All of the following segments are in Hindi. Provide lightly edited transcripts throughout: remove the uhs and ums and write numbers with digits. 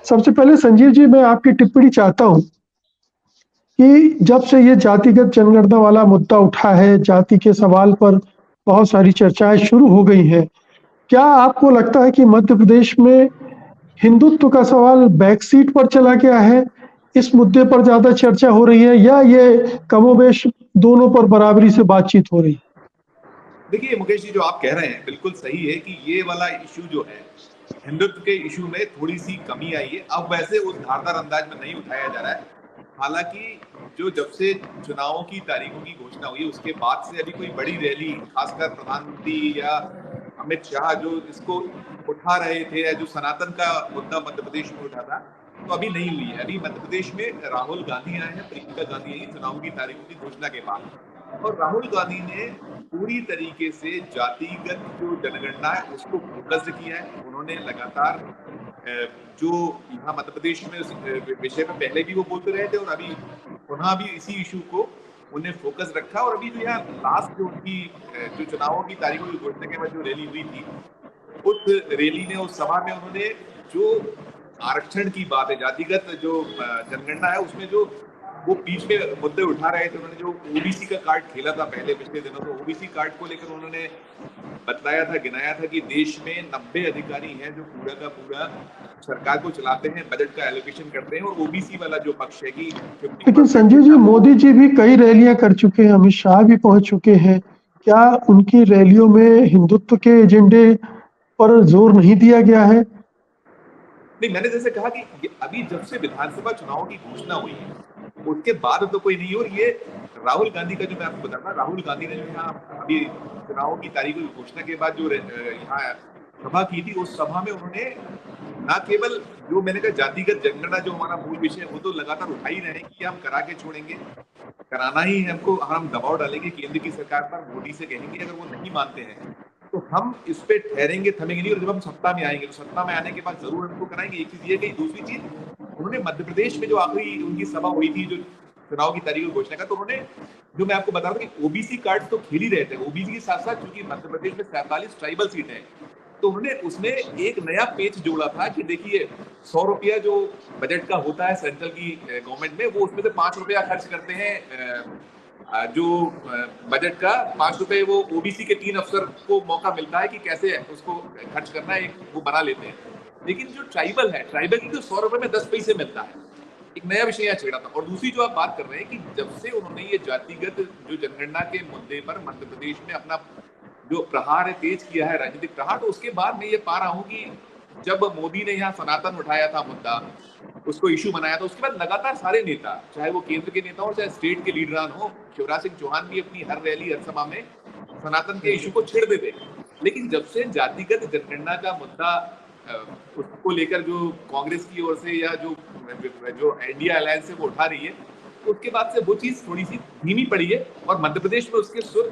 सबसे पहले संजीव जी मैं आपकी टिप्पणी चाहता हूँ कि जब से ये जातिगत जनगणना वाला मुद्दा उठा है, जाति के सवाल पर बहुत सारी चर्चाएँ शुरू हो गई हैं। क्या आपको लगता है कि मध्य प्रदेश में हिंदुत्व का सवाल बैक सीट पर चला गया है? इस मुद्दे पर ज़्यादा चर्चा हो रही है या ये कमोबेश दोनों पर बराबरी से बातचीत हो रही है? देखिए मुकेश जी, जो आप कह रहे हैं बिल्कुल सही है कि ये वाला इशू जो है, हिंदुत्व के इशू में थोड़ी सी कमी आई है। अब वैसे उस धारदार अंदाज में नहीं उठाया जा रहा है। हालांकि जो जब से चुनावों की तारीखों की घोषणा हुई उसके बाद से अभी कोई बड़ी रैली, खासकर प्रधानमंत्री या अमित शाह जो इसको उठा रहे थे, या जो सनातन का मुद्दा मध्य प्रदेश में उठा था, तो अभी नहीं हुई है। अभी मध्य प्रदेश में राहुल गांधी आए हैं, प्रियंका गांधी आई चुनाव की तारीखों की घोषणा के बाद, और राहुल गांधी ने पूरी तरीके से जातिगत जो जनगणना है उसको फोकस्ड किया है। उन्होंने लगातार जो यहाँ मध्य प्रदेश में उस विषय में पहले भी वो बोलते रहे थे, और अभी पुनः भी इसी इशू को उन्हें फोकस रखा। और अभी जो यहाँ लास्ट जो उनकी जो चुनावों की तारीखों की घोषणा के बाद जो रैली हुई थी, उस रैली ने, उस सभा में उन्होंने जो आरक्षण की बात है, जातिगत जो जनगणना है, उसमें जो वो बीच में मुद्दे उठा रहे थे, उन्होंने जो ओबीसी का कार्ड खेला था पहले पिछले दिनों, तो ओबीसी कार्ड को लेकर उन्होंने बतलाया था, गिनाया था कि देश में 90 अधिकारी हैं जो पूरा का पूरा सरकार को चलाते हैं, बजट का एलोकेशन करते हैं, और ओबीसी वाला जो पक्ष है कि लेकिन 50% संजीव जी, मोदी जी भी कई रैलियां कर चुके हैं, अमित शाह भी पहुंच चुके हैं। क्या उनकी रैलियों में हिंदुत्व के एजेंडे पर जोर नहीं दिया गया है? नहीं, मैंने जैसे कहा कि अभी जब से विधानसभा चुनाव की घोषणा हुई है उसके बाद तो कोई नहीं। और ये राहुल गांधी का, जो मैं आपको बताऊंगा, राहुल गांधी ने जो यहाँ अभी चुनाव की तारीखों की घोषणा के बाद जो यहाँ सभा की थी, उस सभा में उन्होंने न केवल जो मैंने कहा जातिगत जनगणना जो हमारा मूल विषय है वो तो लगातार उठा ही रहे हैं कि हम करा के छोड़ेंगे, कराना ही है हमको, हम दबाव डालेंगे केंद्र की सरकार पर, मोदी से कहेंगे अगर वो नहीं मानते हैं तो हम इस पे ठहरेंगे, थमेंगे नहीं, और जब हम सत्ता में आएंगे तो सत्ता में आने के बाद जरूर हमको कराएंगे। एक चीज ये कही। दूसरी चीज, उन्होंने मध्य प्रदेश में जो आखिरी उनकी सभा हुई थी जो चुनाव की तारीख की घोषणा का, तो उन्होंने जो मैं आपको बता रहा था कि ओबीसी कार्ड तो खेल ही रहे थे, ओबीसी के साथ साथ चूंकि मध्य प्रदेश में 47 ट्राइबल सीट है, तो उन्होंने उसमें एक नया पेज जोड़ा था कि देखिए 100 रुपया जो बजट का होता है सेंट्रल की गवर्नमेंट में, वो उसमें से 5 रुपया खर्च करते हैं, जो बजट का 5 रुपए वो ओबीसी के 3 अफसर को मौका मिलता है कि कैसे उसको खर्च करना है, एक वो बना लेते हैं। लेकिन जो ट्राइबल है, ट्राइबल की तो 100 रुपए में 10 पैसे मिलता है। एक नया विषय यहाँ छेड़ा था। और दूसरी जो आप बात कर रहे हैं कि जब से उन्होंने ये जातिगत जो जनगणना के मुद्दे पर मध्य प्रदेश में अपना जो प्रहार है तेज किया है, राजनीतिक प्रहार, तो उसके बाद मैं ये पा रहा हूँ कि जब मोदी ने यहाँ सनातन उठाया था मुद्दा, उसको इशू बनाया था, उसके बाद लगातार सारे नेता, चाहे वो केंद्र के नेता हो चाहे स्टेट के लीडरान हो, शिवराज सिंह चौहान भी अपनी हर रैली, हर सभा में सनातन के इशू को छेड़ देते। लेकिन जब से जातिगत जनगणना का मुद्दा उसको लेकर जो कांग्रेस की ओर से या जो जो इंडिया अलायंस से वो उठा रही है, तो उसके बाद से वो चीज थोड़ी सी धीमी पड़ी है, और मध्य प्रदेश में उसके सुर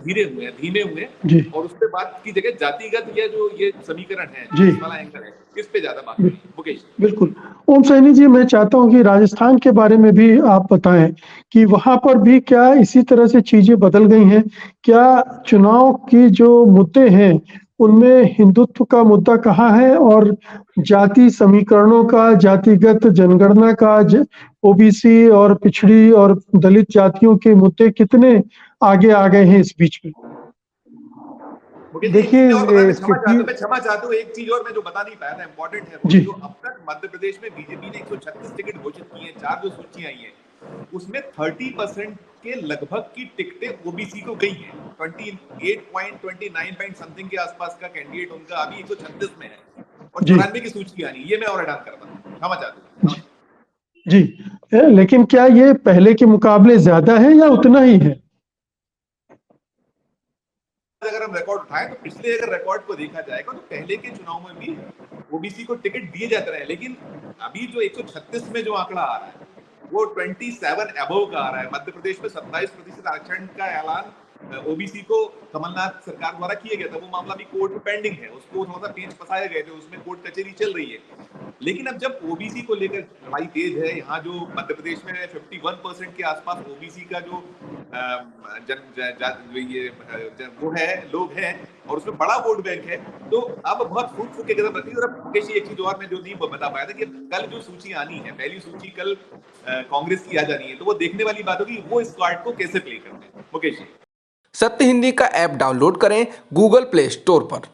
धीमे हुए जी, हैं, और उसके बाद की जगह जातिगत या जो ये समीकरण है, जी, इस वाला एंकर है, इस पे ज्यादा बात हो रही है मुकेश। बिल्कुल। ओम सैनी जी, मैं चाहता हूँ कि राजस्थान के बारे में भी आप बताएं कि वहां पर भी क्या इसी तरह से चीजें बदल गई हैं? क्या चुनाव की जो मुद्दे हैं उनमें हिंदुत्व का मुद्दा कहाँ है और जाति समीकरणों का, जातिगत जनगणना का, ओबीसी और पिछड़ी और दलित जातियों के मुद्दे कितने आगे आ गए हैं इस बीच में? मुकेश जी, एक चीज और बताएं, देखिए, मैं क्षमा चाहता हूँ, एक चीज और मैं जो बता नहीं पाया था, इंपॉर्टेंट है वो, जी, जो अब तक मध्य प्रदेश में बीजेपी ने 136 टिकट घोषित की है, 4 जो सूची आई है, उसमें 30% के लगभग की टिकटें ओबीसी को गई हैं। 28.29 समथिंग के आसपास का कैंडिडेट उनका अभी 136 में है, और जी, 94 की सूची आनी, ये मैं और ऐड करता हूँ, क्षमा चाहता हूँ। जी। लेकिन क्या ये पहले के मुकाबले ज्यादा है या उतना ही है? अगर हम रिकॉर्ड उठाएं तो पिछले अगर रिकॉर्ड को देखा जाएगा तो पहले के चुनाव में भी ओबीसी को टिकट दिए जाते रहे, लेकिन अभी जो 136 में जो आंकड़ा आ रहा है वो 27 अबव का आ रहा है। मध्य प्रदेश में 27% आरक्षण का ऐलान ओबीसी को कमलनाथ सरकार द्वारा किया गया था, वो मामला भी कोर्ट में पेंडिंग है, उसको थोड़ा सा पेच फंसाए गए थे, उसमें कोर्ट कचहरी चल रही है। लेकिन अब जब ओबीसी को लेकर लड़ाई तेज है, यहाँ जो मध्य प्रदेश में 51% के आसपास ओबीसी का जो वो है, लोग हैं, और उसमें बड़ा वोट बैंक है, तो अब बहुत फूट फूट के कदम रखी। और अब मुकेश, एक चीज और मैं जो नहीं बता पाया था कि कल जो सूची आनी है, पहली सूची कल कांग्रेस की आ जानी है, तो वो देखने वाली बात होगी वो इस कार्ड को कैसे प्ले करते हैं। मुकेश जी, सत्य हिंदी का ऐप डाउनलोड करें गूगल प्ले स्टोर पर।